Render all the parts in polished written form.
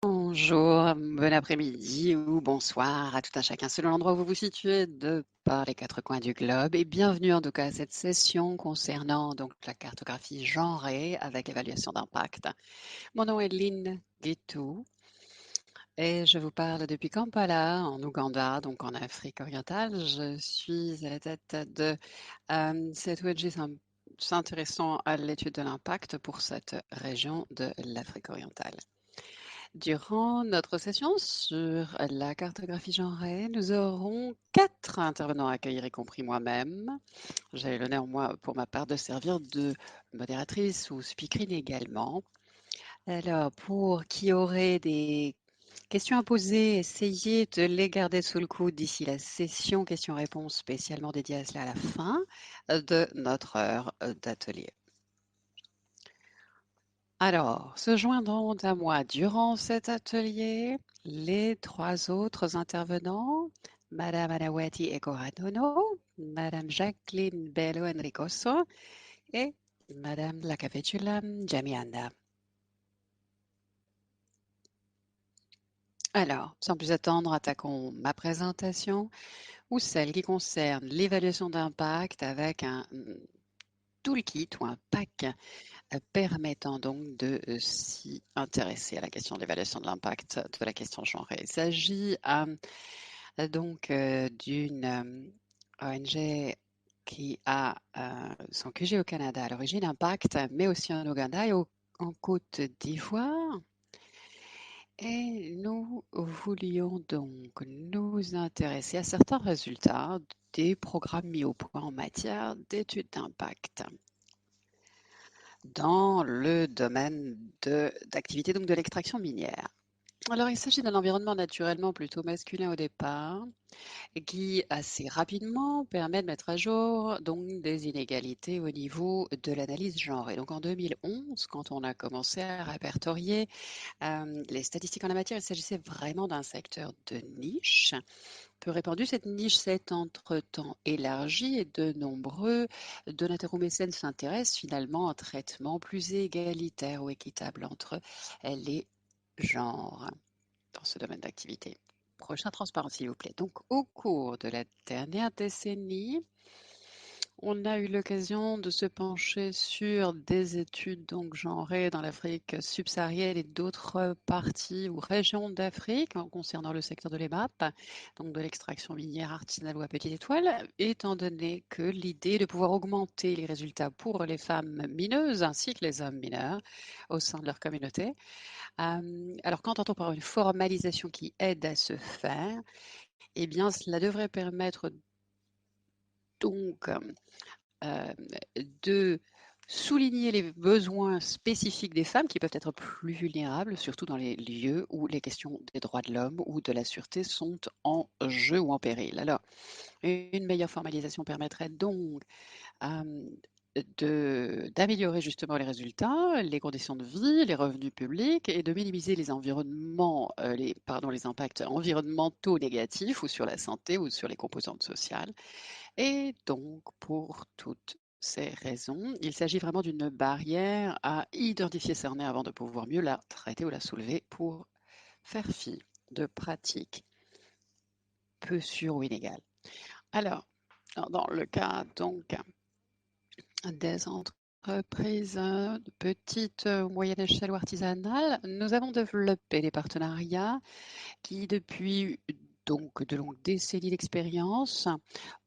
Bonjour, bon après-midi ou bonsoir à tout un chacun selon l'endroit où vous vous situez de par les quatre coins du globe et bienvenue en tout cas à cette session concernant donc la cartographie genrée avec évaluation d'impact. Mon nom est Lynn Guétou et je vous parle depuis Kampala en Ouganda, donc en Afrique orientale. Je suis à la tête de cette ONG s'intéressant à l'étude de l'impact pour cette région de l'Afrique orientale. Durant notre session sur la cartographie genrée, nous aurons 4 intervenants à accueillir, y compris moi-même. J'ai l'honneur, moi, pour ma part, de servir de modératrice ou speakerine également. Alors, pour qui aurait des questions à poser, essayez de les garder sous le coude d'ici la session questions-réponses spécialement dédiée à cela à la fin de notre heure d'atelier. Alors, se joindront à moi durant cet atelier les 3 autres intervenants, Madame Anawati Ekoradono, Madame Jacqueline Bello Enricoso et Madame Lakavechula Jamianda. Alors, sans plus attendre, attaquons ma présentation ou celle qui concerne l'évaluation d'impact avec un toolkit ou un pack permettant donc de s'y intéresser à la question de l'évaluation de l'impact de la question genrée. Il s'agit donc d'une ONG qui a son QG au Canada à l'origine, Impact, mais aussi en Ouganda et en Côte d'Ivoire. Et nous voulions donc nous intéresser à certains résultats des programmes mis au point en matière d'études d'impact dans le domaine d'activité donc de l'extraction minière. Alors, il s'agit d'un environnement naturellement plutôt masculin au départ, qui assez rapidement permet de mettre à jour donc des inégalités au niveau de l'analyse genrée. Donc en 2011, quand on a commencé à répertorier les statistiques en la matière, il s'agissait vraiment d'un secteur de niche. Peu répandu, cette niche s'est entre-temps élargie et de nombreux donateurs ou mécènes s'intéressent finalement à un traitement plus égalitaire ou équitable entre les genres dans ce domaine d'activité. Prochain transparent, s'il vous plaît. Donc, au cours de la dernière décennie, on a eu l'occasion de se pencher sur des études donc genrées dans l'Afrique subsaharienne et d'autres parties ou régions d'Afrique concernant le secteur de l'EMAP, donc de l'extraction minière artisanale ou à petite étoile, étant donné que l'idée de pouvoir augmenter les résultats pour les femmes mineuses ainsi que les hommes mineurs au sein de leur communauté. Alors, qu'entend-on par une formalisation qui aide à se faire? Eh bien, cela devrait permettre donc de souligner les besoins spécifiques des femmes qui peuvent être plus vulnérables, surtout dans les lieux où les questions des droits de l'homme ou de la sûreté sont en jeu ou en péril. Alors, une meilleure formalisation permettrait donc d'améliorer justement les résultats, les conditions de vie, les revenus publics et de minimiser les environnements, les impacts environnementaux négatifs ou sur la santé ou sur les composantes sociales. Et donc, pour toutes ces raisons, il s'agit vraiment d'une barrière à identifier, cerner avant de pouvoir mieux la traiter ou la soulever pour faire fi de pratiques peu sûres ou inégales. Alors, dans le cas donc des entreprises de petite ou moyenne échelle ou artisanale, nous avons développé des partenariats qui, depuis donc de longues décennies d'expérience,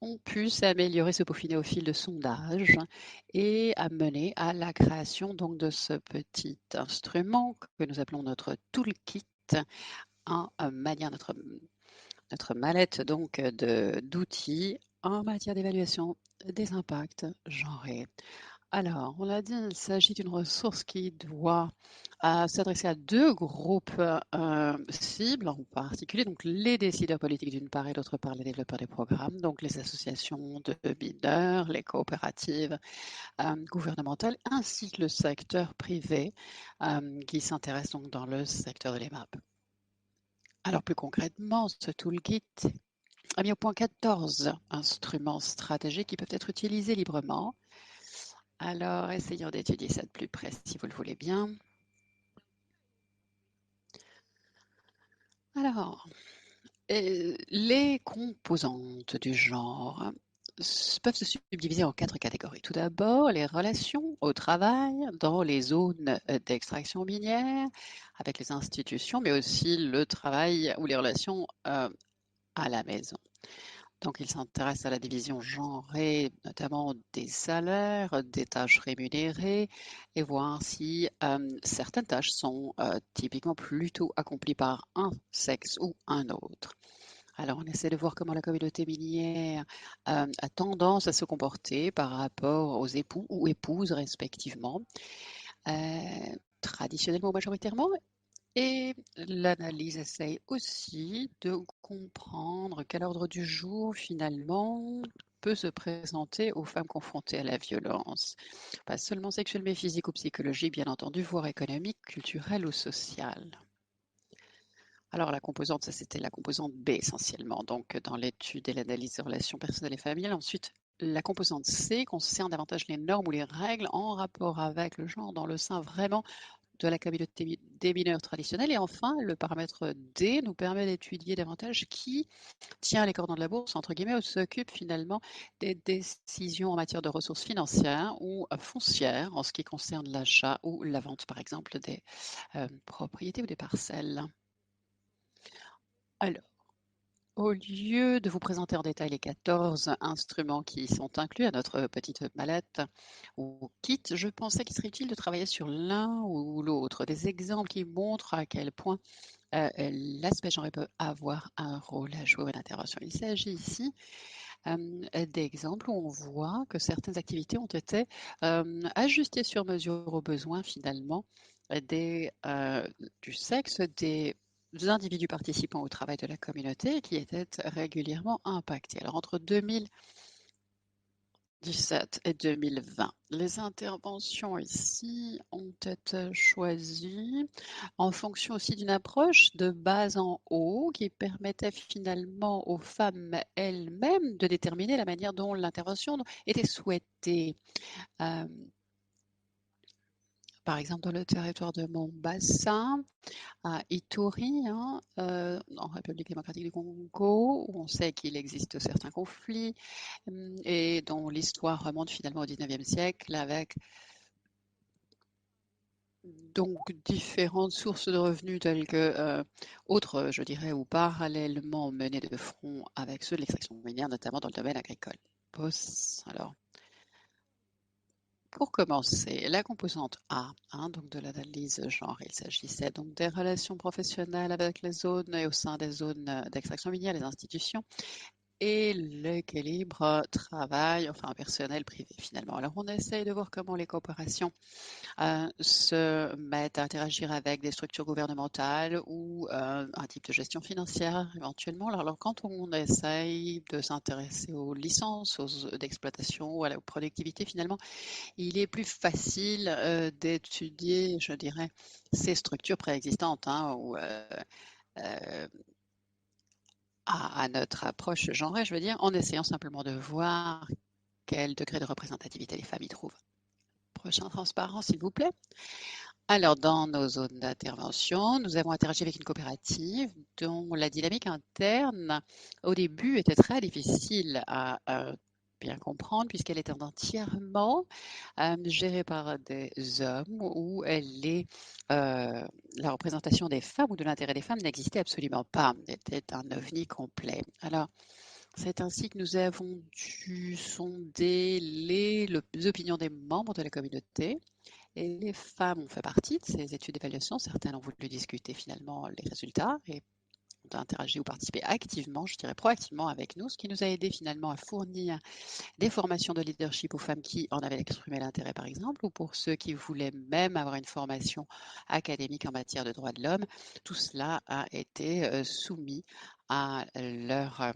ont pu s'améliorer, se peaufiner au fil de sondages et amener à la création donc de ce petit instrument que nous appelons notre toolkit, en manière notre mallette donc d'outils en matière d'évaluation des impacts genrés. Alors, on l'a dit, il s'agit d'une ressource qui doit s'adresser à 2 groupes cibles en particulier, donc les décideurs politiques d'une part et d'autre part les développeurs des programmes, donc les associations de mineurs, les coopératives gouvernementales, ainsi que le secteur privé qui s'intéresse donc dans le secteur de l'EMAP. Alors plus concrètement, ce toolkit a mis au point 14 instruments stratégiques qui peuvent être utilisés librement. Alors, essayons d'étudier ça de plus près si vous le voulez bien. Alors, les composantes du genre peuvent se subdiviser en 4 catégories. Tout d'abord, les relations au travail dans les zones d'extraction minière avec les institutions, mais aussi le travail ou les relations à la maison. Donc, il s'intéresse à la division genrée, notamment des salaires, des tâches rémunérées, et voir si certaines tâches sont typiquement plutôt accomplies par un sexe ou un autre. Alors, on essaie de voir comment la communauté minière a tendance à se comporter par rapport aux époux ou épouses respectivement, traditionnellement ou majoritairement. Et l'analyse essaye aussi de comprendre quel ordre du jour, finalement, peut se présenter aux femmes confrontées à la violence. Pas seulement sexuelle, mais physique ou psychologique, bien entendu, voire économique, culturelle ou sociale. Alors, la composante, ça c'était la composante B essentiellement, donc dans l'étude et l'analyse des relations personnelles et familiales. Ensuite, la composante C concerne davantage les normes ou les règles en rapport avec le genre dans le sein vraiment de la communauté des mineurs traditionnels. Et enfin, le paramètre D nous permet d'étudier davantage qui tient les cordons de la bourse, entre guillemets, ou s'occupe finalement des décisions en matière de ressources financières ou foncières en ce qui concerne l'achat ou la vente, par exemple, des propriétés ou des parcelles. Alors, au lieu de vous présenter en détail les 14 instruments qui sont inclus à notre petite mallette ou kit, je pensais qu'il serait utile de travailler sur l'un ou l'autre, des exemples qui montrent à quel point l'aspect genré peut avoir un rôle à jouer à l'intervention. Il s'agit ici d'exemples où on voit que certaines activités ont été ajustées sur mesure aux besoins finalement des, du sexe des individus participants au travail de la communauté qui étaient régulièrement impactés. Alors entre 2017 et 2020, les interventions ici ont été choisies en fonction aussi d'une approche de bas en haut qui permettait finalement aux femmes elles-mêmes de déterminer la manière dont l'intervention était souhaitée. Euh, Par exemple, dans le territoire de Mombasa, à Ituri, hein, en République démocratique du Congo, où on sait qu'il existe certains conflits et dont l'histoire remonte finalement au 19e siècle avec donc différentes sources de revenus telles que autres, je dirais, ou parallèlement menées de front avec ceux de l'extraction minière, notamment dans le domaine agricole. Alors, pour commencer, la composante A, hein, donc de l'analyse genre, il s'agissait donc des relations professionnelles avec les zones et au sein des zones d'extraction minière, les institutions, et l'équilibre travail, enfin personnel privé finalement. Alors on essaye de voir comment les coopérations se mettent à interagir avec des structures gouvernementales ou un type de gestion financière éventuellement. Alors quand on essaye de s'intéresser aux licences d'exploitation ou à la productivité finalement, il est plus facile d'étudier, je dirais, ces structures préexistantes hein, ou à notre approche genrée, je veux dire, en essayant simplement de voir quel degré de représentativité les familles trouvent. Prochain transparent, s'il vous plaît. Alors, dans nos zones d'intervention, nous avons interagi avec une coopérative dont la dynamique interne, au début, était très difficile à bien comprendre puisqu'elle était entièrement gérée par des hommes où la représentation des femmes ou de l'intérêt des femmes n'existait absolument pas. C'était un ovni complet. Alors, c'est ainsi que nous avons dû sonder les opinions des membres de la communauté et les femmes ont fait partie de ces études d'évaluation. Certaines ont voulu discuter finalement les résultats et ont interagi ou participé activement, je dirais proactivement avec nous, ce qui nous a aidé finalement à fournir des formations de leadership aux femmes qui en avaient exprimé l'intérêt par exemple, ou pour ceux qui voulaient même avoir une formation académique en matière de droits de l'homme. Tout cela a été soumis à leur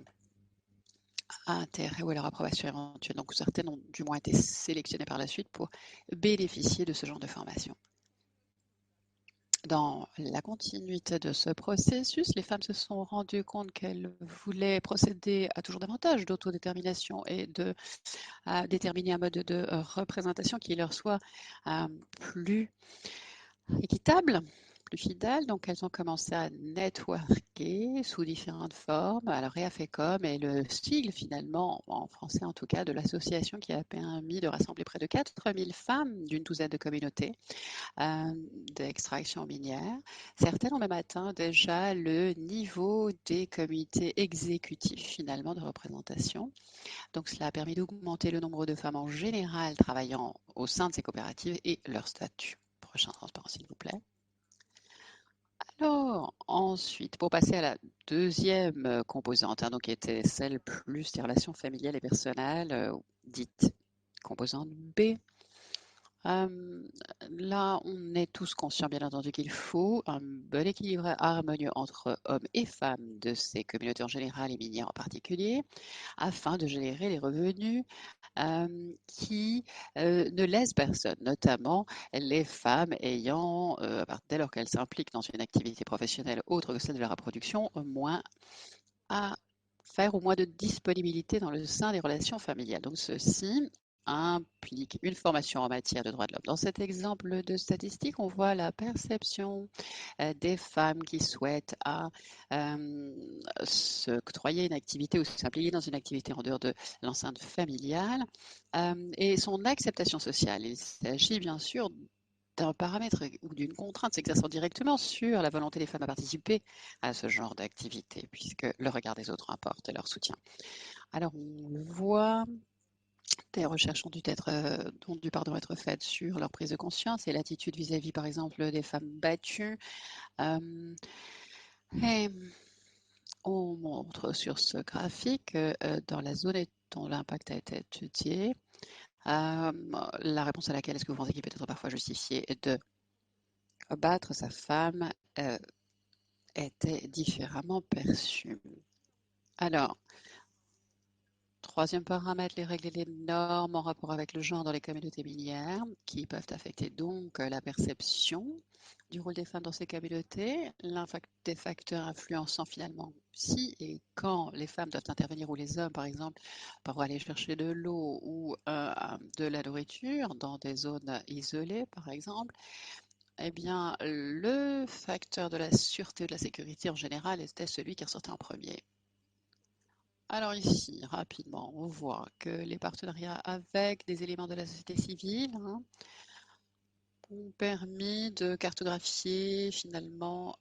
intérêt ou à leur approbation éventuelle. Donc certaines ont du moins été sélectionnées par la suite pour bénéficier de ce genre de formation. Dans la continuité de ce processus, les femmes se sont rendues compte qu'elles voulaient procéder à toujours davantage d'autodétermination et à déterminer un mode de représentation qui leur soit plus équitable, plus fidèles, donc elles ont commencé à networker sous différentes formes. Alors EAFECOM est le sigle finalement, en français en tout cas, de l'association qui a permis de rassembler près de 4000 femmes d'une douzaine de communautés euh, d'extraction minière. Certaines ont même atteint déjà le niveau des comités exécutifs finalement de représentation. Donc cela a permis d'augmenter le nombre de femmes en général travaillant au sein de ces coopératives et leur statut. Prochain transparent, s'il vous plaît. Alors, ensuite, pour passer à la deuxième composante, hein, donc qui était celle plus des relations familiales et personnelles, dite composante B. Euh, Là, on est tous conscients, bien entendu, qu'il faut un bon équilibre harmonieux entre hommes et femmes de ces communautés en général et minières en particulier, afin de générer les revenus qui ne lèsent personne, notamment les femmes ayant, dès lors qu'elles s'impliquent dans une activité professionnelle autre que celle de la reproduction, moins à faire au moins de disponibilité dans le sein des relations familiales. Donc ceci implique une formation en matière de droits de l'homme. Dans cet exemple de statistique, on voit la perception des femmes qui souhaitent s'octroyer une activité ou s'impliquer dans une activité en dehors de l'enceinte familiale et son acceptation sociale. Il s'agit bien sûr d'un paramètre ou d'une contrainte s'exerçant directement sur la volonté des femmes à participer à ce genre d'activité, puisque le regard des autres importe et leur soutien. Alors, on voit des recherches ont dû être faites sur leur prise de conscience et l'attitude vis-à-vis, par exemple, des femmes battues. Euh, et on montre sur ce graphique dans la zone dont l'impact a été étudié, la réponse à laquelle est-ce que vous pensez qu'il peut être parfois justifié de battre sa femme était différemment perçue. Alors, troisième paramètre, les règles et les normes en rapport avec le genre dans les communautés minières, qui peuvent affecter donc la perception du rôle des femmes dans ces communautés, l'impact des facteurs influençant finalement si et quand les femmes doivent intervenir ou les hommes, par exemple, pour aller chercher de l'eau ou de la nourriture dans des zones isolées, par exemple. Eh bien, le facteur de la sûreté ou de la sécurité en général était celui qui ressortait en premier. Alors ici, rapidement, on voit que les partenariats avec des éléments de la société civile ont permis de cartographier finalement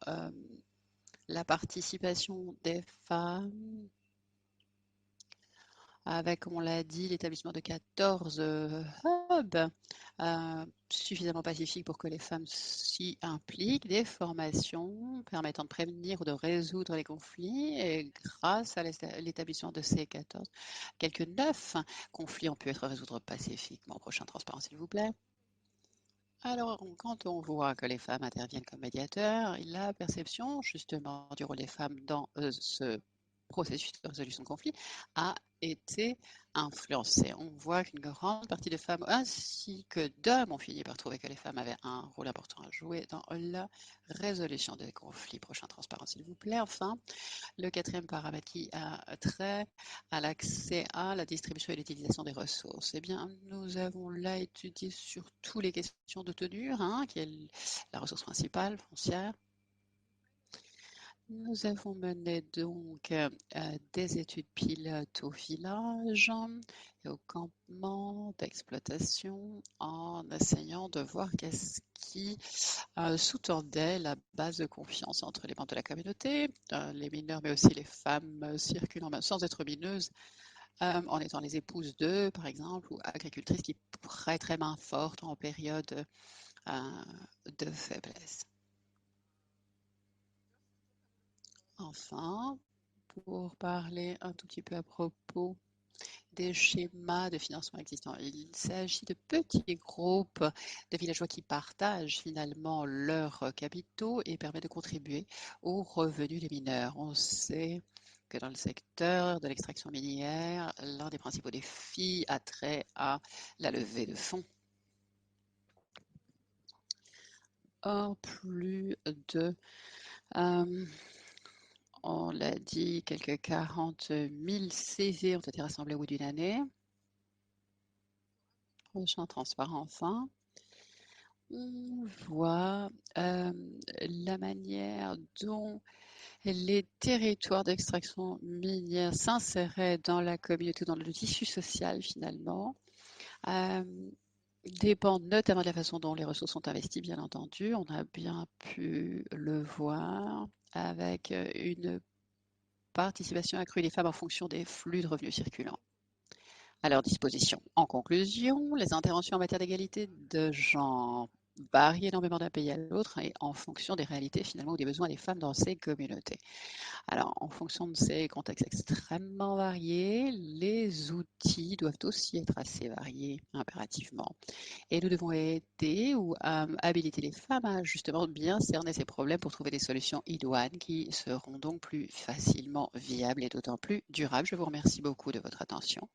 la participation des femmes avec, comme on l'a dit, l'établissement de 14 hubs suffisamment pacifiques pour que les femmes s'y impliquent, des formations permettant de prévenir ou de résoudre les conflits. Et grâce à l'établissement de ces 14, quelques 9 conflits ont pu être résolus pacifiquement. Prochain transparent, s'il vous plaît. Alors, quand on voit que les femmes interviennent comme médiateurs, la perception justement du rôle des femmes dans ce processus de résolution de conflit a été influencée. On voit qu'une grande partie de femmes ainsi que d'hommes ont fini par trouver que les femmes avaient un rôle important à jouer dans la résolution des conflits. Prochain transparent, s'il vous plaît. Enfin, le quatrième paramètre qui a trait à l'accès à la distribution et l'utilisation des ressources. Eh bien, nous avons là étudié surtout les questions de tenure, qui est la ressource principale, foncière. Nous avons mené donc des études pilotes au village et au campement d'exploitation en essayant de voir qu'est-ce qui sous-tendait la base de confiance entre les membres de la communauté, les mineurs, mais aussi les femmes circulant même sans être mineuses, en étant les épouses d'eux, par exemple, ou agricultrices qui prêteraient main forte en période de faiblesse. Enfin, pour parler un tout petit peu à propos des schémas de financement existants. Il s'agit de petits groupes de villageois qui partagent finalement leurs capitaux et permettent de contribuer aux revenus des mineurs. On sait que dans le secteur de l'extraction minière, l'un des principaux défis a trait à la levée de fonds. Or, plus de on l'a dit, quelques 40 000 CV ont été rassemblés au bout d'une année. Prochain transparent enfin. On voit la manière dont les territoires d'extraction minière s'inséraient dans la communauté, dans le tissu social finalement, euh, dépendent notamment de la façon dont les ressources sont investies, bien entendu. On a bien pu le voir avec une participation accrue des femmes en fonction des flux de revenus circulants à leur disposition. En conclusion, les interventions en matière d'égalité de genre varient énormément d'un pays à l'autre et en fonction des réalités finalement ou des besoins des femmes dans ces communautés. Alors, en fonction de ces contextes extrêmement variés, les outils doivent aussi être assez variés impérativement. Et nous devons aider ou habiliter les femmes à justement bien cerner ces problèmes pour trouver des solutions idoines qui seront donc plus facilement viables et d'autant plus durables. Je vous remercie beaucoup de votre attention.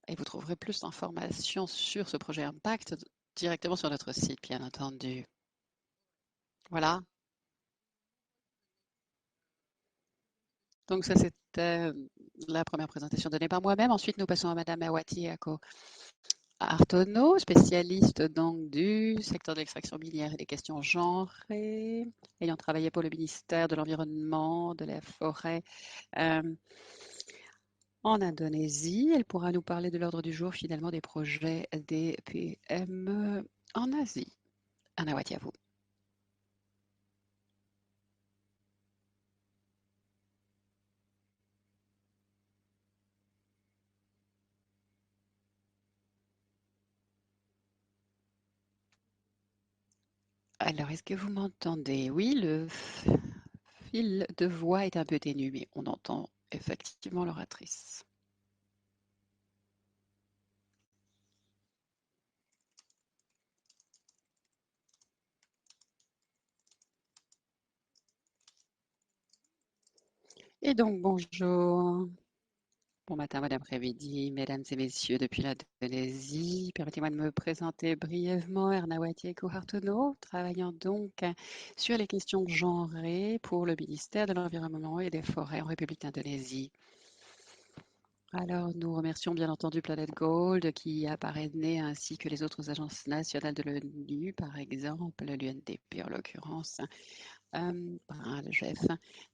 Et vous trouverez plus d'informations sur ce projet Impact directement sur notre site, bien entendu. Voilà. Donc ça, c'était la première présentation donnée par moi-même. Ensuite, nous passons à Madame Awati Ako Artono, spécialiste donc du secteur de l'extraction minière et des questions genrées, ayant travaillé pour le ministère de l'Environnement, de la Forêt euh, en Indonésie. Elle pourra nous parler de l'ordre du jour finalement des projets des PME en Asie. Anawati, à vous. Alors, est-ce que vous m'entendez? Oui, le fil de voix est un peu ténu, mais on entend effectivement l'oratrice. Et donc, bonjour. Bon matin, bon après-midi, mesdames et messieurs, depuis l'Indonésie. Permettez-moi de me présenter brièvement, Ernawati Eko Hartono, travaillant donc sur les questions genrées pour le ministère de l'Environnement et des Forêts en République d'Indonésie. Alors, nous remercions bien entendu Planet Gold qui a parrainé ainsi que les autres agences nationales de l'ONU, par exemple l'UNDP en l'occurrence, le GEF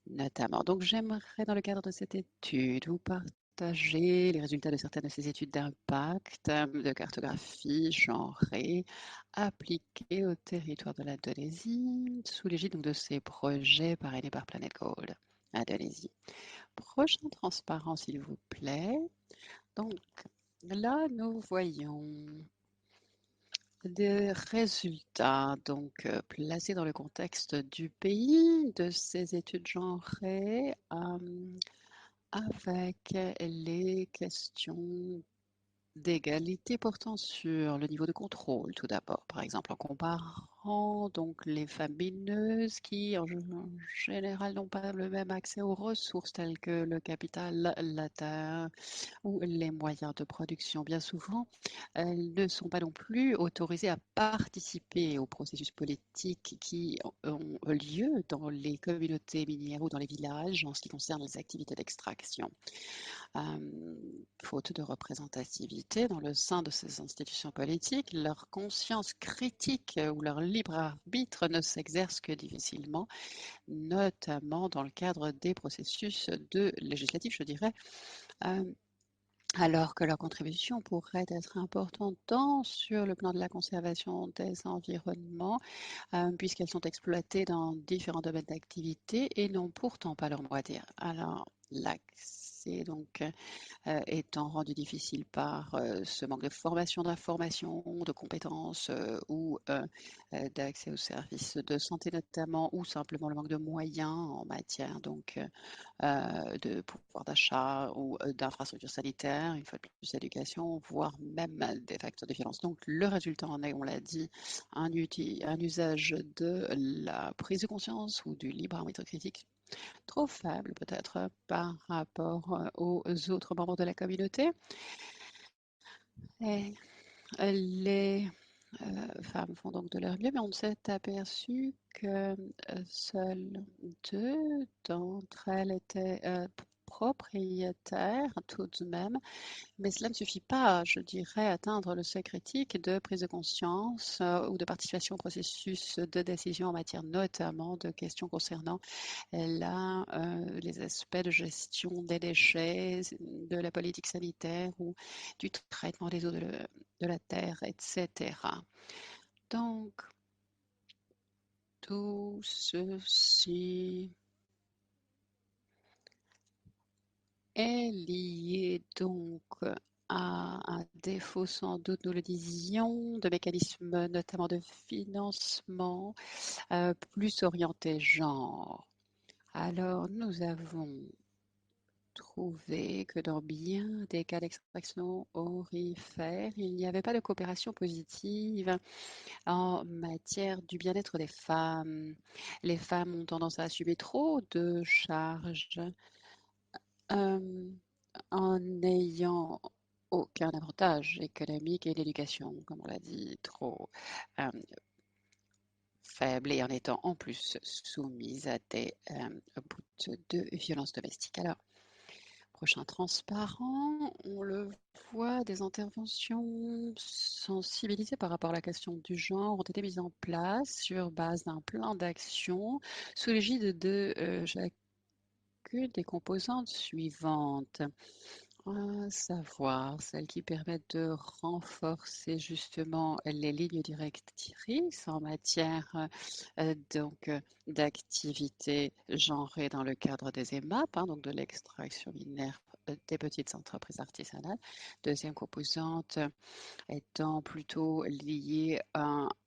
notamment. Donc, j'aimerais dans le cadre de cette étude vous partager les résultats de certaines de ces études d'impact, de cartographie genrée, appliquées au territoire de l'Indonésie, sous l'égide donc de ces projets parrainés par Planet Gold, Indonésie. Prochaine transparent, s'il vous plaît. Donc là, nous voyons des résultats donc placés dans le contexte du pays, de ces études genrées, avec les questions d'égalité portant sur le niveau de contrôle, tout d'abord, par exemple, en comparant donc les femmes mineuses qui, en général, n'ont pas le même accès aux ressources telles que le capital, la terre ou les moyens de production. Bien souvent, elles ne sont pas non plus autorisées à participer au processus politique qui ont lieu dans les communautés minières ou dans les villages en ce qui concerne les activités d'extraction. Faute de représentativité dans le sein de ces institutions politiques, leur conscience critique ou leur libre arbitre ne s'exerce que difficilement, notamment dans le cadre des processus législatifs, je dirais, alors que leur contribution pourrait être importante tant sur le plan de la conservation des environnements, puisqu'elles sont exploitées dans différents domaines d'activité et n'ont pourtant pas leur mot à dire. Alors, l'accès donc étant rendu difficile par ce manque de formation, d'information, de compétences ou d'accès aux services de santé notamment, ou simplement le manque de moyens en matière donc de pouvoir d'achat ou d'infrastructures sanitaires, une fois de plus d'éducation, voire même des facteurs de violence. Donc le résultat en est, on l'a dit, un usage de la prise de conscience ou du libre arbitre critique trop faible peut-être par rapport aux autres membres de la communauté. Et les femmes font donc de leur mieux, mais on s'est aperçu que seules deux d'entre elles étaient propriétaires tout de même, mais cela ne suffit pas, je dirais, à atteindre le seuil critique de prise de conscience ou de participation au processus de décision en matière notamment de questions concernant les aspects de gestion des déchets, de la politique sanitaire ou du traitement des eaux de la terre, etc. Donc, tout ceci est lié donc à un défaut, sans doute, nous le disions, de mécanismes notamment de financement plus orientés genre. Alors, nous avons trouvé que dans bien des cas d'extraction aurifère, il n'y avait pas de coopération positive en matière du bien-être des femmes. Les femmes ont tendance à assumer trop de charges euh, en n'ayant aucun avantage économique et l'éducation, comme on l'a dit, trop euh, faible et en étant en plus soumise à des bouts de violence domestique. Alors, prochain transparent, on le voit, des interventions sensibilisées par rapport à la question du genre ont été mises en place sur base d'un plan d'action sous l'égide de chacune des composantes suivantes. À savoir celles qui permettent de renforcer justement les lignes directrices en matière d'activité genrée dans le cadre des EMAP, hein, donc de l'extraction minière des petites entreprises artisanales. Deuxième composante étant plutôt liée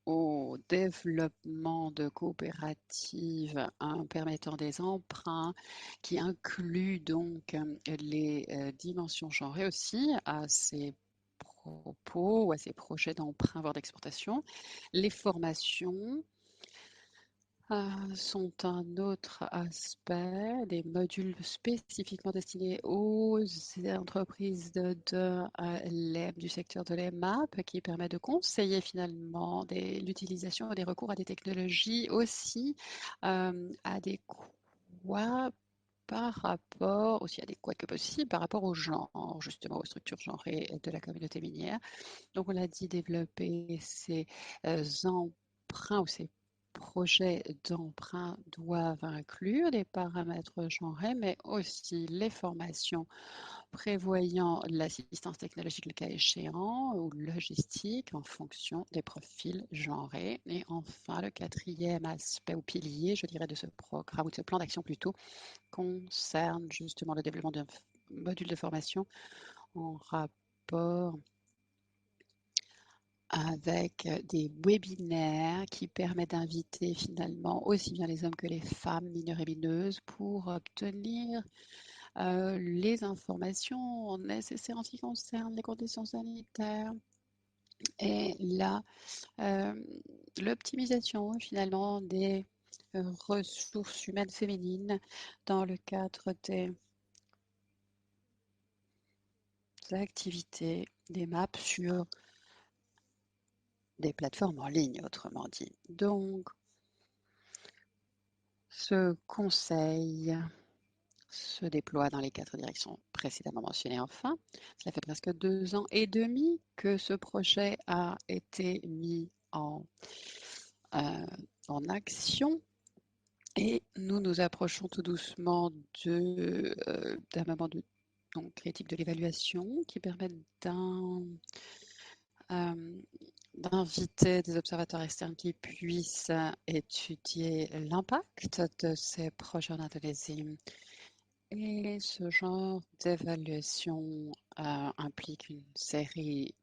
au développement de coopératives permettant des emprunts qui incluent donc les dimensions genrées aussi à ces propos ou à ces projets d'emprunt, voire d'exportation. Les formations sont un autre aspect, des modules spécifiquement destinés aux entreprises du secteur de l'EMAP qui permet de conseiller finalement l'utilisation des recours à des technologies aussi adéquats par rapport, aussi adéquats que possible, par rapport au genre, justement aux structures genrées de la communauté minière. Donc, on l'a dit, développer ces emprunts ou ces projets d'emprunt doivent inclure des paramètres genrés, mais aussi les formations prévoyant l'assistance technologique le cas échéant ou logistique en fonction des profils genrés. Et enfin, le quatrième aspect ou pilier, je dirais, de ce programme ou de ce plan d'action plutôt, concerne justement le développement d'un module de formation en rapport avec des webinaires qui permettent d'inviter finalement aussi bien les hommes que les femmes mineurs et mineuses pour obtenir les informations nécessaires en ce qui concerne les conditions sanitaires et euh, l'optimisation finalement des ressources humaines féminines dans le cadre des activités des MAP sur des plateformes en ligne, autrement dit. Donc, ce conseil se déploie dans les 4 directions précédemment mentionnées. Enfin, cela fait presque 2 ans et demi que ce projet a été mis en action et nous nous approchons tout doucement d'un moment de critique de l'évaluation qui permet d'inviter des observateurs externes qui puissent étudier l'impact de ces projets en Indonésie. Et ce genre d'évaluation implique une série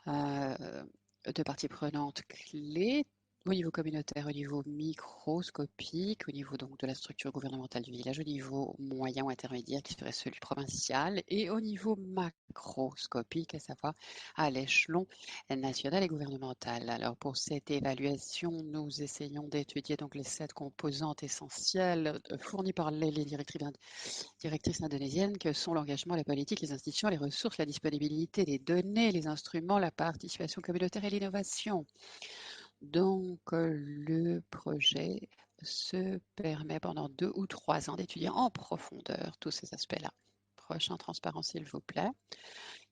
de parties prenantes clés au niveau communautaire, au niveau microscopique, au niveau donc de la structure gouvernementale du village, au niveau moyen ou intermédiaire qui serait celui provincial, et au niveau macroscopique, à savoir à l'échelon national et gouvernemental. Alors pour cette évaluation, nous essayons d'étudier donc les 7 composantes essentielles fournies par les directrices indonésiennes que sont l'engagement, la politique, les institutions, les ressources, la disponibilité des données, les instruments, la participation communautaire et l'innovation. Donc, le projet se permet pendant 2 ou 3 ans d'étudier en profondeur tous ces aspects-là. Prochain transparent, s'il vous plaît.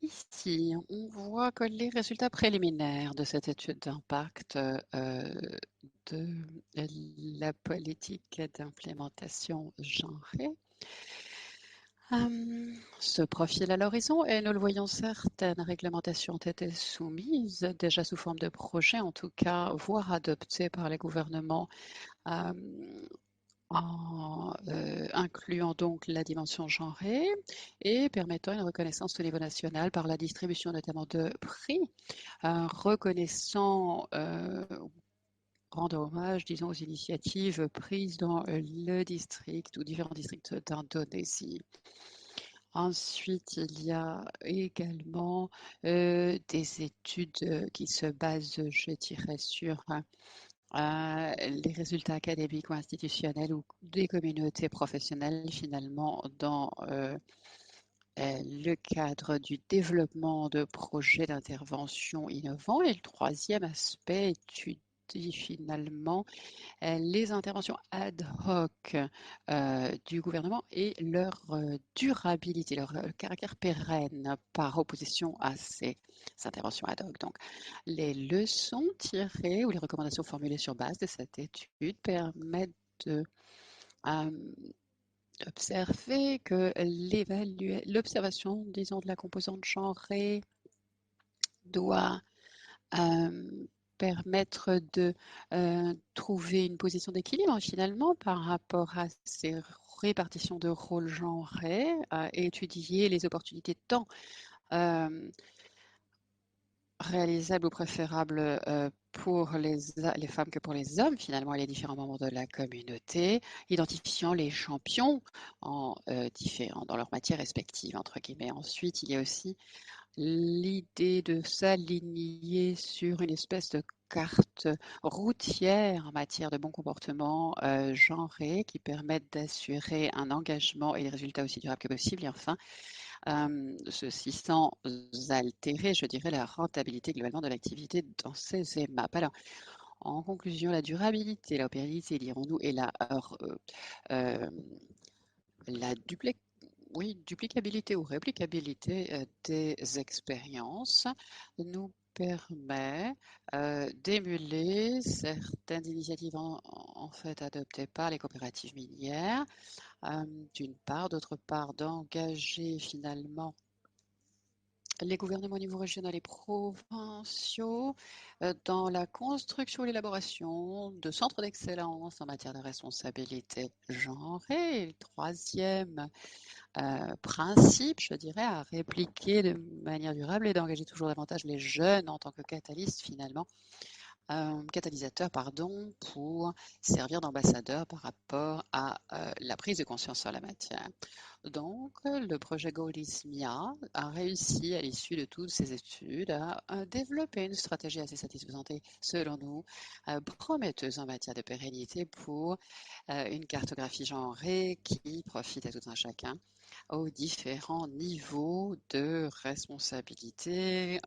Ici, on voit que les résultats préliminaires de cette étude d'impact de la politique d'implémentation genrée se profilent à l'horizon et nous le voyons, certaines réglementations ont été soumises déjà sous forme de projet, en tout cas, voire adoptées par les gouvernements incluant donc la dimension genrée et permettant une reconnaissance au niveau national par la distribution notamment de prix, reconnaissant, rendre hommage, disons, aux initiatives prises dans le district ou différents districts d'Indonésie. Ensuite, il y a également des études qui se basent, je dirais, sur les résultats académiques ou institutionnels ou des communautés professionnelles finalement dans le cadre du développement de projets d'intervention innovants. Et le troisième aspect étudie finalement les interventions ad hoc du gouvernement et leur durabilité, leur caractère pérenne par opposition à ces interventions ad hoc. Donc, les leçons tirées ou les recommandations formulées sur base de cette étude permettent de observer que l'observation, disons, de la composante genrée doit permettre de trouver une position d'équilibre finalement par rapport à ces répartitions de rôles genrés et étudier les opportunités tant réalisables ou préférables pour les femmes que pour les hommes finalement et les différents membres de la communauté, identifiant les champions différents dans leurs matières respectives, entre guillemets. Ensuite, il y a aussi l'idée de s'aligner sur une espèce de carte routière en matière de bon comportement genré qui permettent d'assurer un engagement et des résultats aussi durables que possible. Et enfin, ceci sans altérer, je dirais, la rentabilité globalement de l'activité dans ces EMAP. Alors, en conclusion, la durabilité, la pérennité, dirons-nous, et la duplicabilité ou réplicabilité des expériences nous permet d'émuler certaines initiatives en fait adoptées par les coopératives minières, d'une part, d'autre part, d'engager finalement les gouvernements au niveau régional et provinciaux dans la construction et l'élaboration de centres d'excellence en matière de responsabilité genrée. Et le troisième principe, je dirais, à répliquer de manière durable et d'engager toujours davantage les jeunes en tant que catalysateurs pardon, pour servir d'ambassadeurs par rapport à la prise de conscience sur la matière. Donc, le projet Golismia a réussi, à l'issue de toutes ces études, à développer une stratégie assez satisfaisante et, selon nous, prometteuse en matière de pérennité pour une cartographie genrée qui profite à tout un chacun aux différents niveaux de responsabilité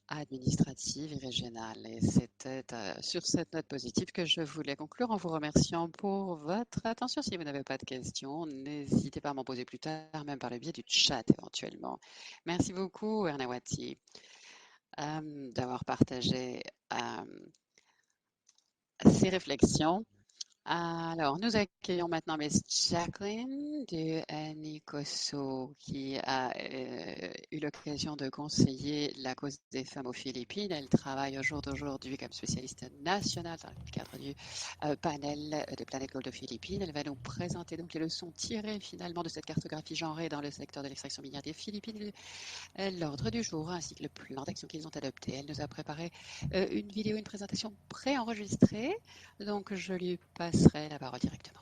administrative et régionale. Et c'était sur cette note positive que je voulais conclure en vous remerciant pour votre attention. Si vous n'avez pas de questions, n'hésitez pas à m'en poser plus tard, même par le biais du chat éventuellement. Merci beaucoup, Ernawati, d'avoir partagé ces réflexions. Alors, nous accueillons maintenant Miss Jacqueline de Nicoso, qui a eu l'occasion de conseiller la cause des femmes aux Philippines. Elle travaille au jour d'aujourd'hui comme spécialiste nationale dans le cadre du panel de Planet Gold aux Philippines. Elle va nous présenter donc les leçons tirées finalement de cette cartographie genrée dans le secteur de l'extraction minière des Philippines, l'ordre du jour ainsi que le plan d'action qu'ils ont adopté. Elle nous a préparé une vidéo, une présentation préenregistrée. Donc, je lui passerai la parole directement.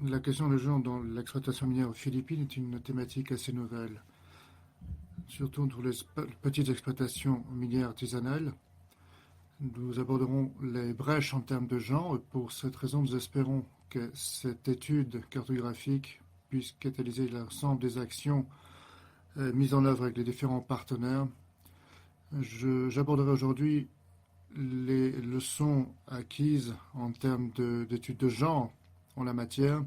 La question de genre dans l'exploitation minière aux Philippines est une thématique assez nouvelle, surtout pour les petites exploitations minières artisanales. Nous aborderons les brèches en termes de genre. Pour cette raison, nous espérons que cette étude cartographique puisse catalyser l'ensemble des actions mises en œuvre avec les différents partenaires. J'aborderai aujourd'hui les leçons acquises en termes d'études de genre en la matière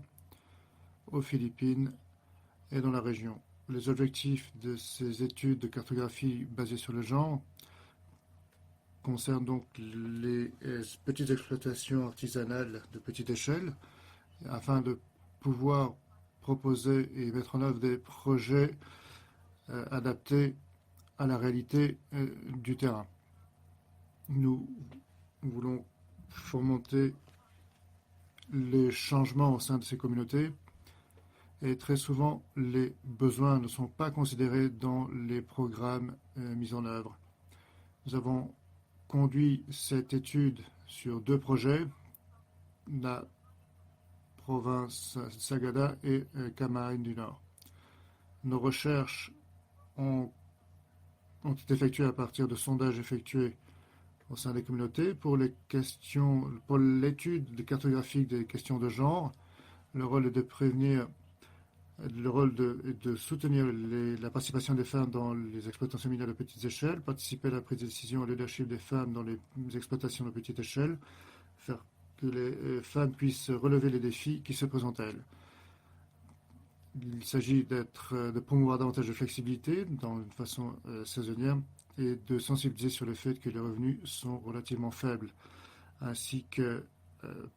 aux Philippines et dans la région. Les objectifs de ces études de cartographie basées sur le genre concernent donc les petites exploitations artisanales de petite échelle afin de pouvoir proposer et mettre en œuvre des projets adaptés à la réalité du terrain. Nous voulons fomenter les changements au sein de ces communautés et très souvent les besoins ne sont pas considérés dans les programmes mis en œuvre. Nous avons conduit cette étude sur 2 projets, la province Sagada et Camaïne du Nord. Nos recherches ont été effectuées à partir de sondages effectués au sein des communautés pour l'étude cartographique des questions de genre. Le rôle est de prévenir, le rôle de soutenir la participation des femmes dans les exploitations minières de petite échelle, participer à la prise de décision et au leadership des femmes dans les exploitations de petite échelle, faire que les femmes puissent relever les défis qui se présentent à elles. Il s'agit de promouvoir davantage de flexibilité dans une façon saisonnière et de sensibiliser sur le fait que les revenus sont relativement faibles, ainsi que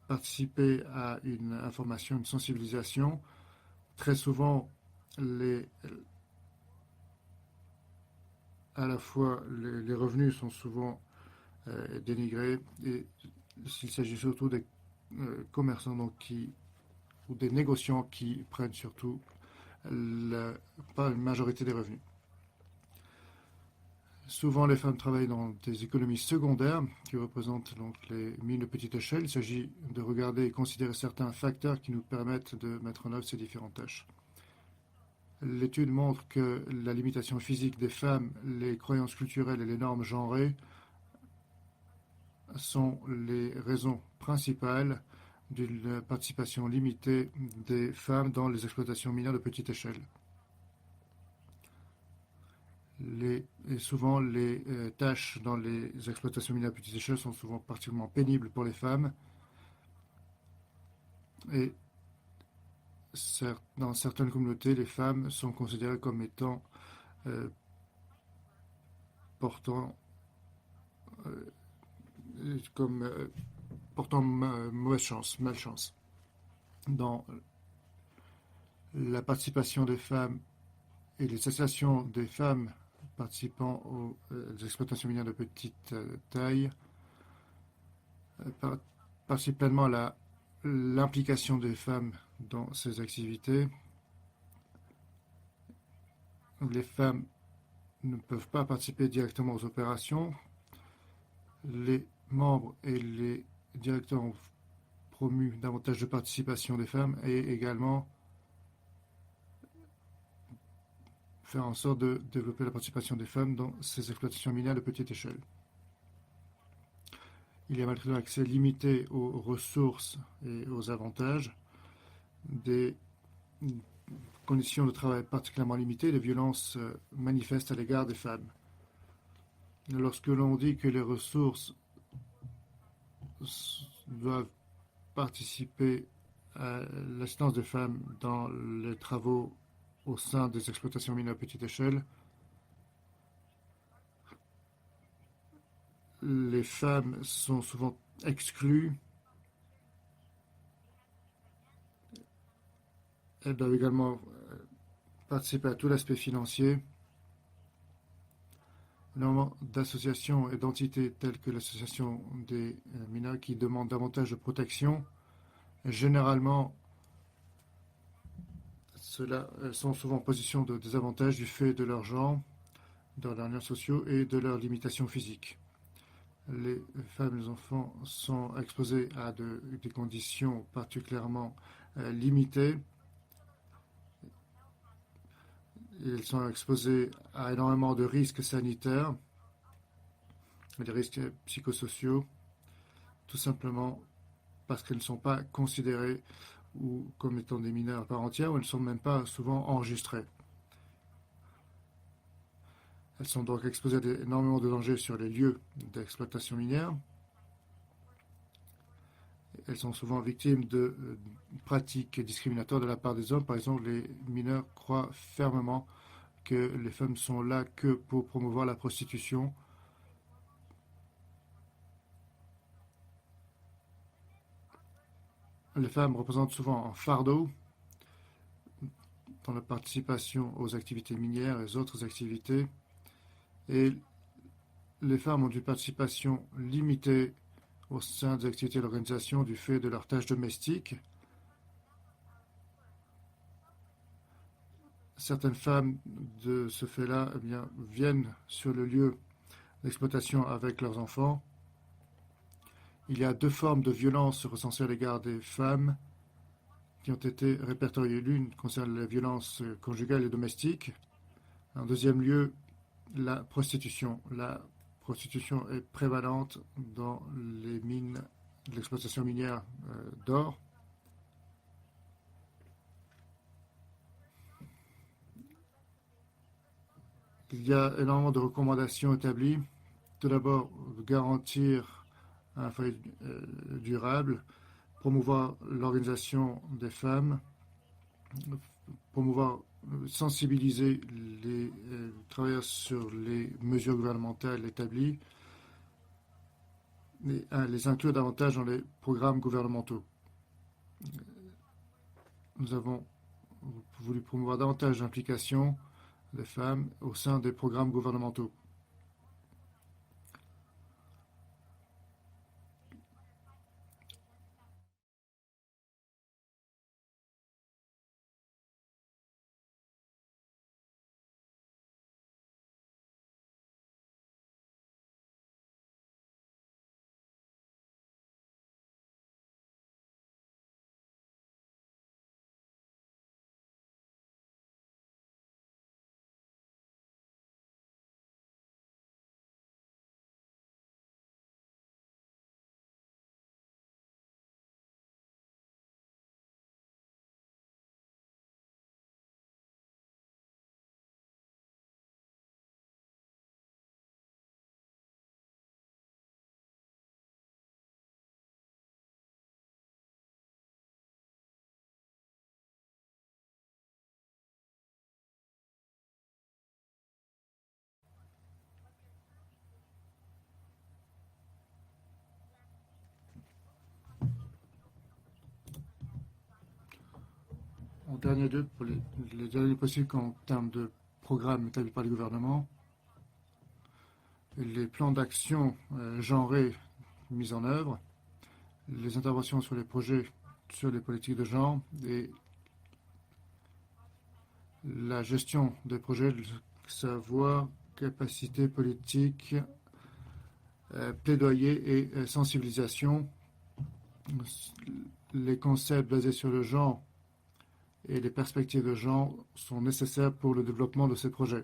participer à une information, une sensibilisation. Très souvent, à la fois, les revenus sont souvent dénigrés et il s'agit surtout des commerçants ou des négociants qui prennent surtout pas une majorité des revenus. Souvent, les femmes travaillent dans des économies secondaires qui représentent donc les mines de petite échelle. Il s'agit de regarder et considérer certains facteurs qui nous permettent de mettre en œuvre ces différentes tâches. L'étude montre que la limitation physique des femmes, les croyances culturelles et les normes genrées sont les raisons principales d'une participation limitée des femmes dans les exploitations minières de petite échelle. Souvent, les tâches dans les exploitations minières à petite échelle sont souvent particulièrement pénibles pour les femmes. Et dans certaines communautés, les femmes sont considérées comme étant portant mauvaise chance, malchance. Dans la participation des femmes et les associations des femmes participant aux exploitations minières de petite taille participent pleinement à l'implication des femmes dans ces activités. Les femmes ne peuvent pas participer directement aux opérations. Les membres et les directeurs ont promu davantage de participation des femmes et également faire en sorte de développer la participation des femmes dans ces exploitations minières de petite échelle. Il y a malgré tout un accès limité aux ressources et aux avantages, des conditions de travail particulièrement limitées, des violences manifestes à l'égard des femmes. Lorsque l'on dit que les ressources doivent participer à l'assistance des femmes dans les travaux au sein des exploitations minières à petite échelle, les femmes sont souvent exclues. Elles doivent également participer à tout l'aspect financier. Énormément d'associations et d'entités telles que l'association des mineurs qui demandent davantage de protection. Généralement, ceux-là sont souvent en position de désavantage du fait de leur genre, de leurs liens sociaux et de leurs limitations physiques. Les femmes et les enfants sont exposés à des conditions particulièrement limitées. Ils sont exposés à énormément de risques sanitaires des risques psychosociaux, tout simplement parce qu'elles ne sont pas considérées ou comme étant des mineurs à part entière, ou elles ne sont même pas souvent enregistrées. Elles sont donc exposées à énormément de dangers sur les lieux d'exploitation minière. Elles sont souvent victimes de pratiques discriminatoires de la part des hommes. Par exemple, les mineurs croient fermement que les femmes sont là que pour promouvoir la prostitution. Les femmes représentent souvent un fardeau dans la participation aux activités minières et aux autres activités. Et les femmes ont une participation limitée au sein des activités de l'organisation du fait de leurs tâches domestiques. Certaines femmes de ce fait-là viennent sur le lieu d'exploitation avec leurs enfants. Il y a 2 formes de violence recensées à l'égard des femmes qui ont été répertoriées. L'une concerne la violence conjugale et domestique. En deuxième lieu, la prostitution. La prostitution est prévalente dans les mines de l'exploitation minière d'or. Il y a énormément de recommandations établies. Tout d'abord, garantir un foyer durable, promouvoir l'organisation des femmes, promouvoir, sensibiliser les travailleurs sur les mesures gouvernementales établies et les inclure davantage dans les programmes gouvernementaux. Nous avons voulu promouvoir davantage d'implication des femmes au sein des programmes gouvernementaux. En dernier lieu, pour les derniers possibles en termes de programmes établis par le gouvernement, les plans d'action genrés mis en œuvre, les interventions sur les projets, sur les politiques de genre et la gestion des projets, savoir, capacité politique, plaidoyer et sensibilisation. Les concepts basés sur le genre et les perspectives de genre sont nécessaires pour le développement de ces projets.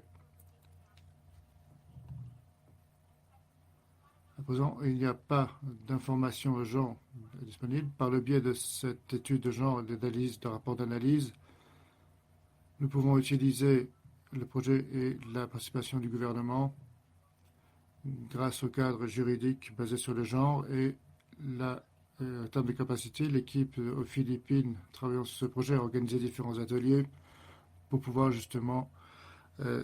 À présent, il n'y a pas d'informations de genre disponibles. Par le biais de cette étude de genre et d'analyse, de rapport d'analyse, nous pouvons utiliser le projet et la participation du gouvernement grâce au cadre juridique basé sur le genre et en termes de capacité, l'équipe aux Philippines travaillant sur ce projet a organisé différents ateliers pour pouvoir justement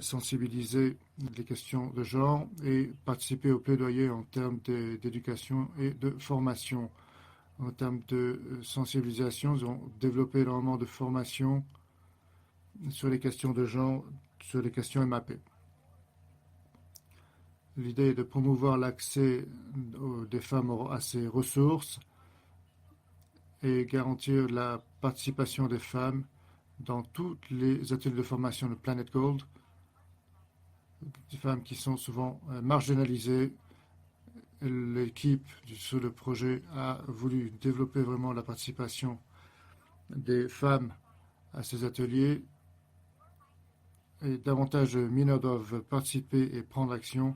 sensibiliser les questions de genre et participer au plaidoyer en termes d'éducation et de formation. En termes de sensibilisation, ils ont développé énormément de formations sur les questions de genre, sur les questions MAP. L'idée est de promouvoir l'accès des femmes à ces ressources et garantir la participation des femmes dans tous les ateliers de formation de Planet Gold, des femmes qui sont souvent marginalisées. L'équipe sur le projet a voulu développer vraiment la participation des femmes à ces ateliers et davantage de mineurs doivent participer et prendre action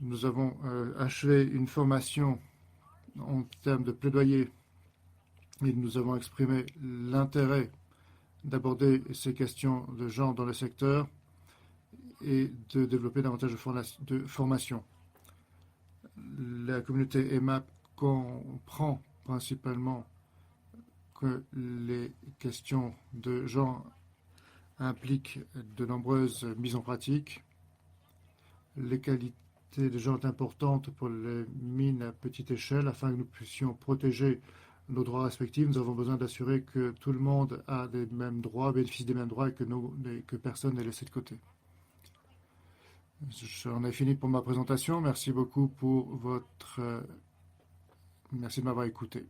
Nous avons achevé une formation en termes de plaidoyer et nous avons exprimé l'intérêt d'aborder ces questions de genre dans le secteur et de développer davantage de formation. La communauté EMAP comprend principalement que les questions de genre impliquent de nombreuses mises en pratique. Les qualités de genre sont importantes pour les mines à petite échelle afin que nous puissions protéger nos droits respectifs. Nous avons besoin d'assurer que tout le monde a les mêmes droits, bénéficie des mêmes droits et que personne n'est laissé de côté. J'en ai fini pour ma présentation. Merci beaucoup pour votre... Merci de m'avoir écouté.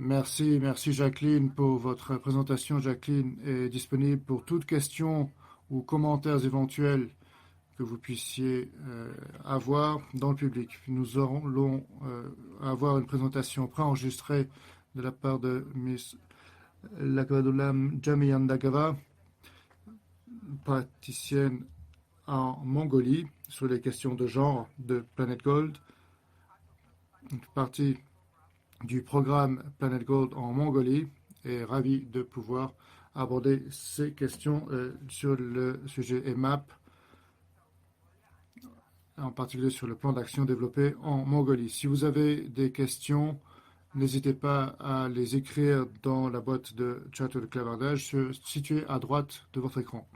Merci Jacqueline pour votre présentation. Jacqueline est disponible pour toute question ou commentaires éventuels que vous puissiez avoir dans le public. Nous allons avoir une présentation préenregistrée de la part de Miss Lakvadulam Jamiyandagava, praticienne en Mongolie sur les questions de genre de Planet Gold, une partie du programme Planet Gold en Mongolie, et ravi de pouvoir aborder ces questions sur le sujet EMAP, en particulier sur le plan d'action développé en Mongolie. Si vous avez des questions, n'hésitez pas à les écrire dans la boîte de chat de clavardage située à droite de votre écran.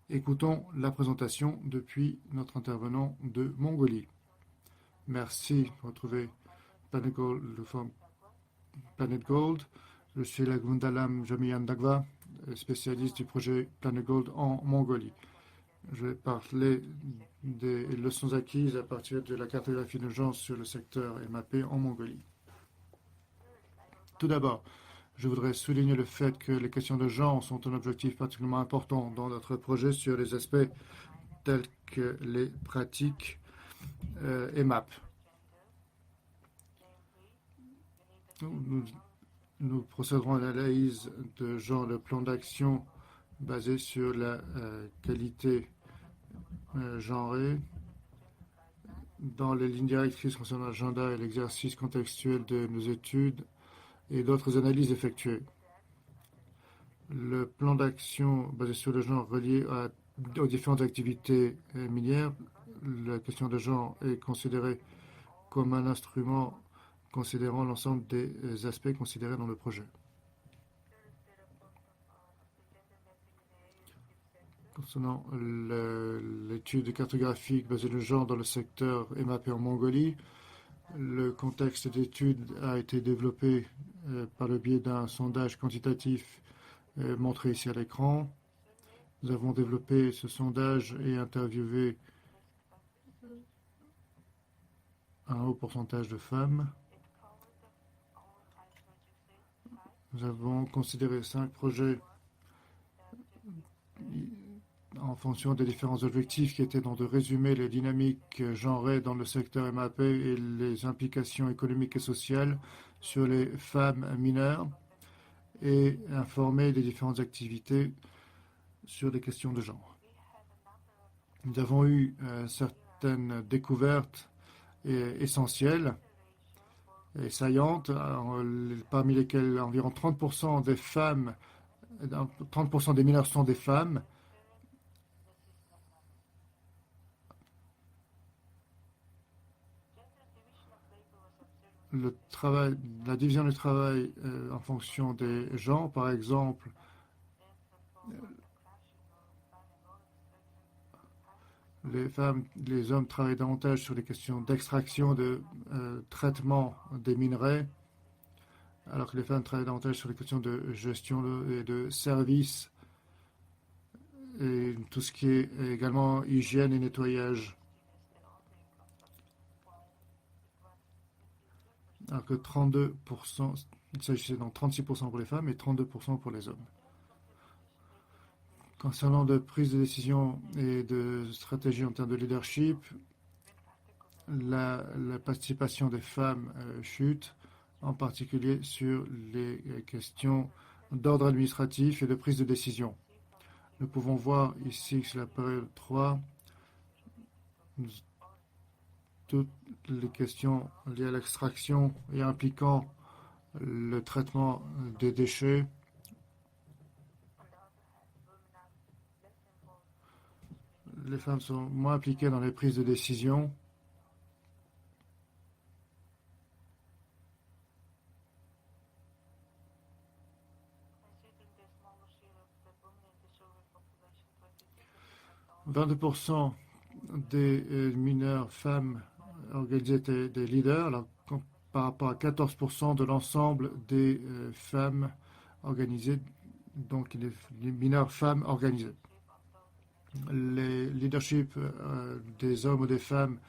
Écoutons la présentation depuis notre intervenant de Mongolie. Merci de retrouver Planet Gold, le forum Planet Gold. Je suis Lakvadulam Jamiyandagava, spécialiste du projet Planet Gold en Mongolie. Je vais parler des leçons acquises à partir de la cartographie de genre sur le secteur MAP en Mongolie. Tout d'abord, je voudrais souligner le fait que les questions de genre sont un objectif particulièrement important dans notre projet sur les aspects tels que les pratiques EMAP. Nous procéderons à l'analyse de genre de plan d'action basé sur la qualité genrée dans les lignes directrices concernant l'agenda et l'exercice contextuel de nos études et d'autres analyses effectuées. Le plan d'action basé sur le genre relié aux différentes activités minières, la question de genre est considérée comme un instrument considérant l'ensemble des aspects considérés dans le projet. Concernant l'étude cartographique basée sur le genre dans le secteur EMAP en Mongolie, le contexte d'étude a été développé par le biais d'un sondage quantitatif montré ici à l'écran. Nous avons développé ce sondage et interviewé un haut pourcentage de femmes. Nous avons considéré 5 projets en fonction des différents objectifs qui étaient de résumer les dynamiques genrées dans le secteur MAP et les implications économiques et sociales sur les femmes mineures et informer des différentes activités sur des questions de genre. Nous avons eu certaines découvertes essentielles et saillantes, parmi lesquelles environ 30% des femmes, 30% des mineurs sont des femmes. La division du travail en fonction des genres, par exemple, les hommes travaillent davantage sur les questions d'extraction, de traitement des minerais, alors que les femmes travaillent davantage sur les questions de gestion et de services et tout ce qui est également hygiène et nettoyage. Alors que 32%, il s'agissait donc 36% pour les femmes et 32% pour les hommes. Concernant de prise de décision et de stratégie en termes de leadership, la participation des femmes chute, en particulier sur les questions d'ordre administratif et de prise de décision. Nous pouvons voir ici que sur la période 3, toutes les questions liées à l'extraction et impliquant le traitement des déchets. Les femmes sont moins impliquées dans les prises de décision. « 22% des mineurs femmes organisées étaient des leaders, alors, par rapport à 14% de l'ensemble des femmes organisées, donc les mineurs femmes organisées. Les leaderships des hommes ou des femmes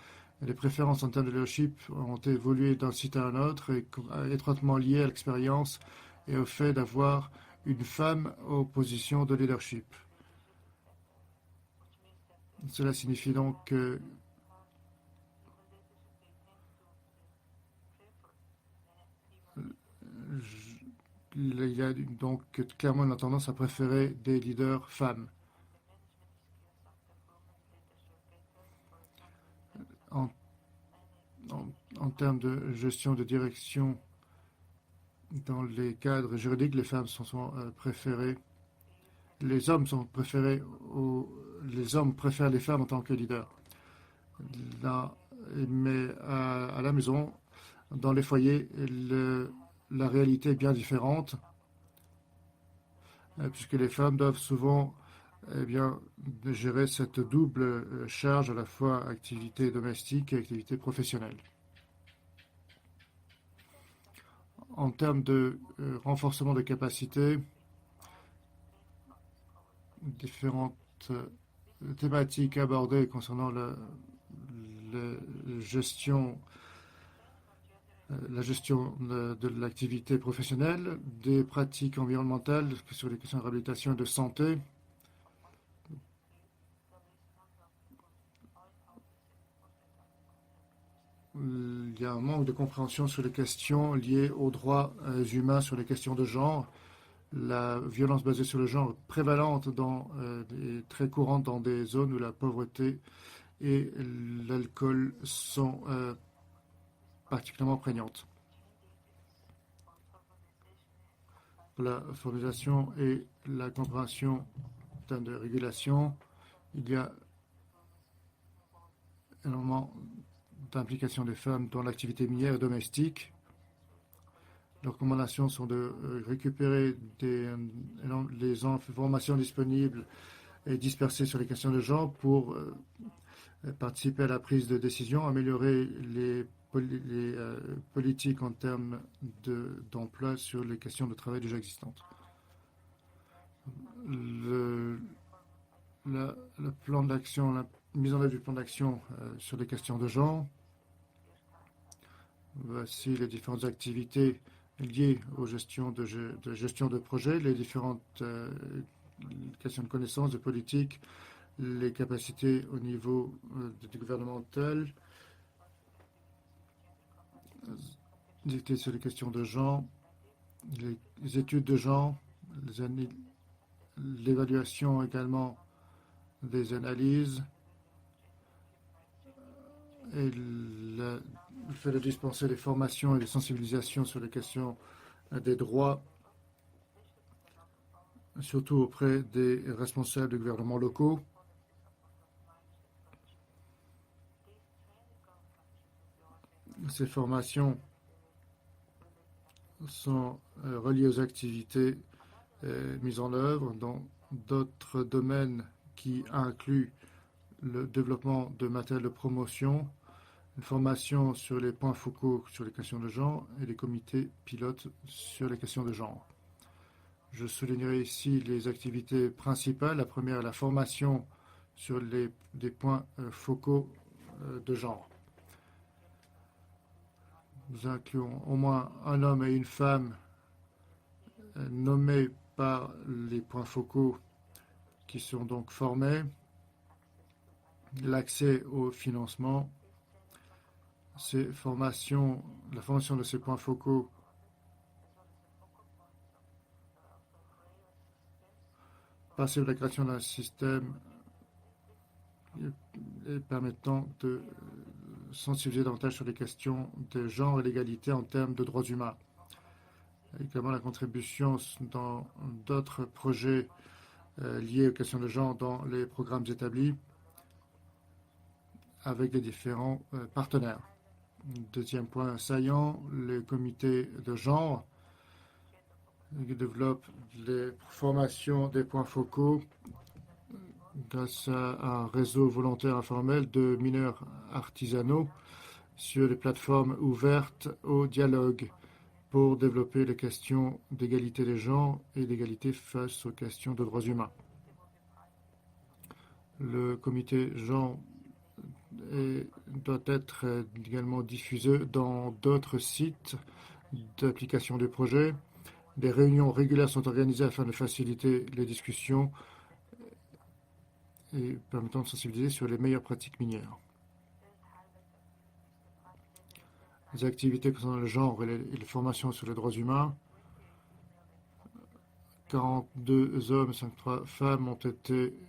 et les préférences en termes de leadership ont évolué d'un site à un autre et étroitement liées à l'expérience et au fait d'avoir une femme aux positions de leadership. Cela signifie donc que il y a donc clairement une tendance à préférer des leaders femmes. En termes de gestion de direction dans les cadres juridiques, les femmes sont préférées. Les hommes sont préférés les hommes préfèrent les femmes en tant que leaders. Là, mais à la maison, dans les foyers, la réalité est bien différente, puisque les femmes doivent souvent gérer cette double charge, à la fois activité domestique et activité professionnelle. En termes de renforcement des capacités, différentes thématiques abordées concernant la gestion de l'activité professionnelle, des pratiques environnementales sur les questions de réhabilitation et de santé. Il y a un manque de compréhension sur les questions liées aux droits humains, sur les questions de genre. La violence basée sur le genre est prévalente et très courante dans des zones où la pauvreté et l'alcool sont particulièrement prégnantes. Pour la formalisation et la compréhension en termes de régulation, il y a énormément d'implication des femmes dans l'activité minière et domestique. Les recommandations sont de récupérer les informations disponibles et dispersées sur les questions de genre pour participer à la prise de décision, améliorer les politiques en termes d'emploi sur les questions de travail déjà existantes. Le plan d'action, la mise en œuvre du plan d'action sur les questions de genre. Voici les différentes activités liées aux gestions de projets, les différentes questions de connaissances, de politique, les capacités au niveau du gouvernemental, dictées sur les questions de genre, les études de genre, l'évaluation également des analyses et le fait de dispenser des formations et des sensibilisations sur les questions des droits, surtout auprès des responsables des gouvernements locaux. Ces formations sont reliées aux activités mises en œuvre dans d'autres domaines qui incluent le développement de matériel de promotion, une formation sur les points focaux sur les questions de genre et les comités pilotes sur les questions de genre. Je soulignerai ici les activités principales. La première est la formation sur des points focaux de genre. Nous incluons au moins un homme et une femme nommés par les points focaux qui sont donc formés, l'accès au financement la formation de ces points focaux passe par la création d'un système et permettant de sensibiliser davantage sur les questions de genre et d'égalité en termes de droits humains. Également la contribution dans d'autres projets liés aux questions de genre dans les programmes établis avec les différents partenaires. Deuxième point saillant, le comité de genre qui développe les formations des points focaux grâce à un réseau volontaire informel de mineurs artisanaux sur les plateformes ouvertes au dialogue pour développer les questions d'égalité des genres et d'égalité face aux questions de droits humains. Le comité genre doit être également diffusé dans d'autres sites d'application du projet. Des réunions régulières sont organisées afin de faciliter les discussions et permettant de sensibiliser sur les meilleures pratiques minières. Les activités concernant le genre et les formations sur les droits humains. 42 hommes, 53 femmes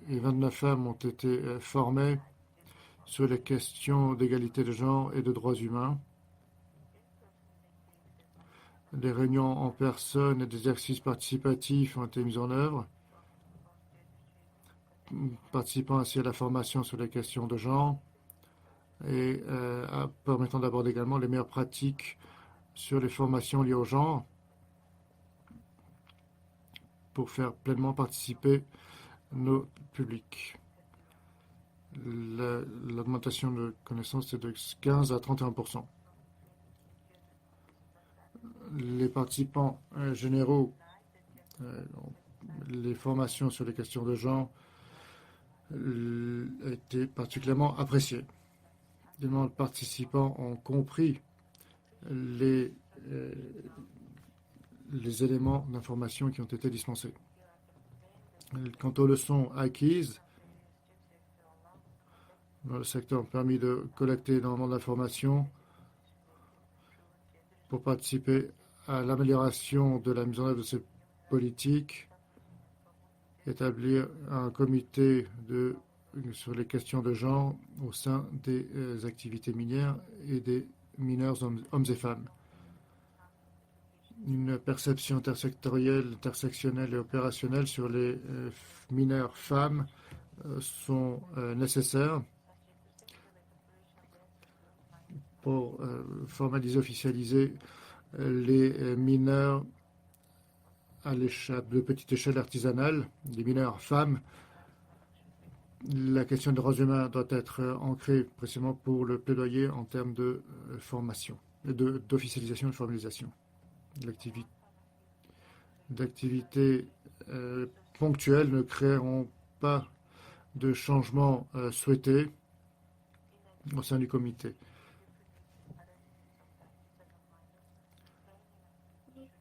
et 29 femmes ont été formées sur les questions d'égalité de genre et de droits humains. Des réunions en personne et des exercices participatifs ont été mis en œuvre, participant ainsi à la formation sur les questions de genre et permettant d'aborder également les meilleures pratiques sur les formations liées au genre pour faire pleinement participer nos publics. L'augmentation de connaissances est de 15 à 31%. Les participants généraux, les formations sur les questions de genre étaient particulièrement appréciées. Les participants ont compris les éléments d'information qui ont été dispensés. Quant aux leçons acquises, dans le secteur ont permis de collecter énormément d'informations pour participer à l'amélioration de la mise en œuvre de ces politiques, établir un comité sur les questions de genre au sein des activités minières et des mineurs hommes et femmes. Une perception intersectorielle, intersectionnelle et opérationnelle sur les mineurs femmes sont nécessaires pour formaliser, officialiser les mineurs à l'échelle de petite échelle artisanale, les mineurs femmes. La question des droits humains doit être ancrée précisément pour le plaidoyer en termes de formation, d'officialisation et de formalisation. D'activités ponctuelles ne créeront pas de changements souhaités au sein du comité.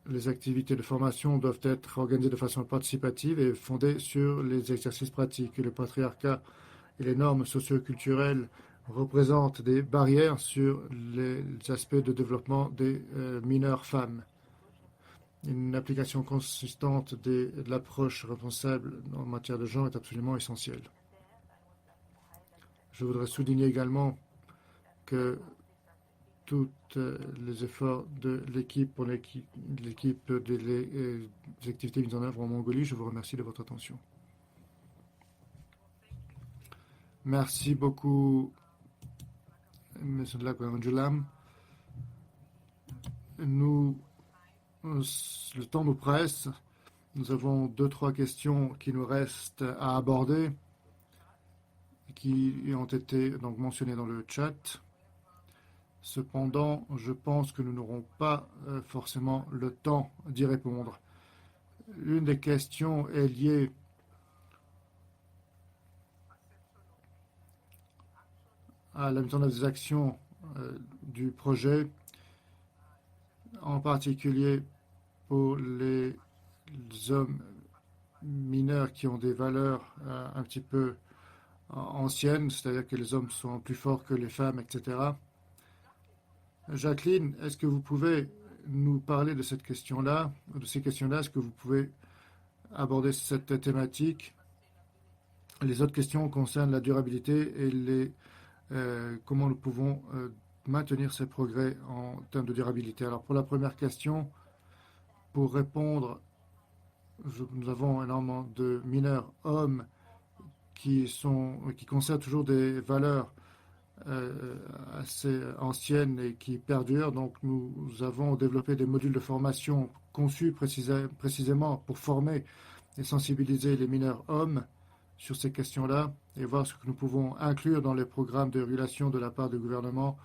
Les activités de formation doivent être organisées de façon participative et fondées sur les exercices pratiques. Le patriarcat et les normes socio-culturelles représentent des barrières sur les aspects de développement des mineurs femmes. Une application consistante de l'approche responsable en matière de genre est absolument essentielle. Je voudrais souligner également que tous les efforts de l'équipe pour l'équipe des activités mises en œuvre en Mongolie. Je vous remercie de votre attention. Merci beaucoup, M. Dlakwanjulam. Le temps nous presse. Nous avons 2-3 questions qui nous restent à aborder, qui ont été donc mentionnées dans le chat. Cependant, je pense que nous n'aurons pas forcément le temps d'y répondre. L'une des questions est liée à la mise en œuvre des actions du projet, en particulier pour les hommes mineurs qui ont des valeurs un petit peu anciennes, c'est-à-dire que les hommes sont plus forts que les femmes, etc. Jacqueline, est-ce que vous pouvez nous parler de cette question-là, de ces questions-là? Est-ce que vous pouvez aborder cette thématique? Les autres questions concernent la durabilité et comment nous pouvons maintenir ces progrès en termes de durabilité. Alors pour la première question, pour répondre, nous avons énormément de mineurs hommes qui conservent toujours des valeurs assez anciennes et qui perdurent. Donc nous avons développé des modules de formation conçus précisément pour former et sensibiliser les mineurs hommes sur ces questions-là et voir ce que nous pouvons inclure dans les programmes de régulation de la part du gouvernement.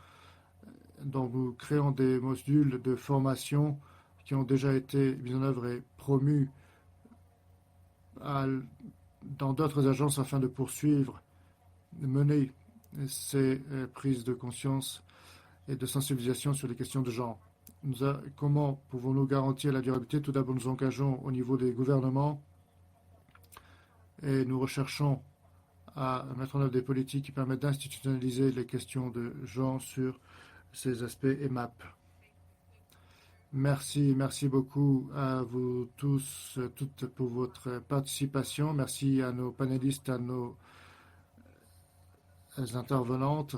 Donc nous créons des modules de formation qui ont déjà été mis en œuvre et promus dans d'autres agences afin de poursuivre, de mener ces prises de conscience et de sensibilisation sur les questions de genre. Comment pouvons-nous garantir la durabilité? Tout d'abord, nous engageons au niveau des gouvernements et nous recherchons à mettre en œuvre des politiques qui permettent d'institutionnaliser les questions de genre sur ces aspects EMAP. Merci beaucoup à vous tous, toutes pour votre participation. Merci à nos panélistes, à nos intervenantes.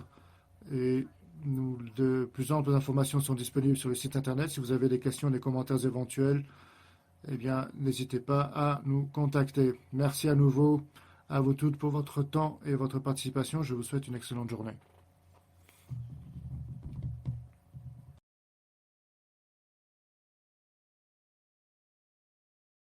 Et de plus amples informations sont disponibles sur le site internet. Si vous avez des questions, des commentaires éventuels, eh bien, n'hésitez pas à nous contacter. Merci à nouveau à vous toutes pour votre temps et votre participation. Je vous souhaite une excellente journée.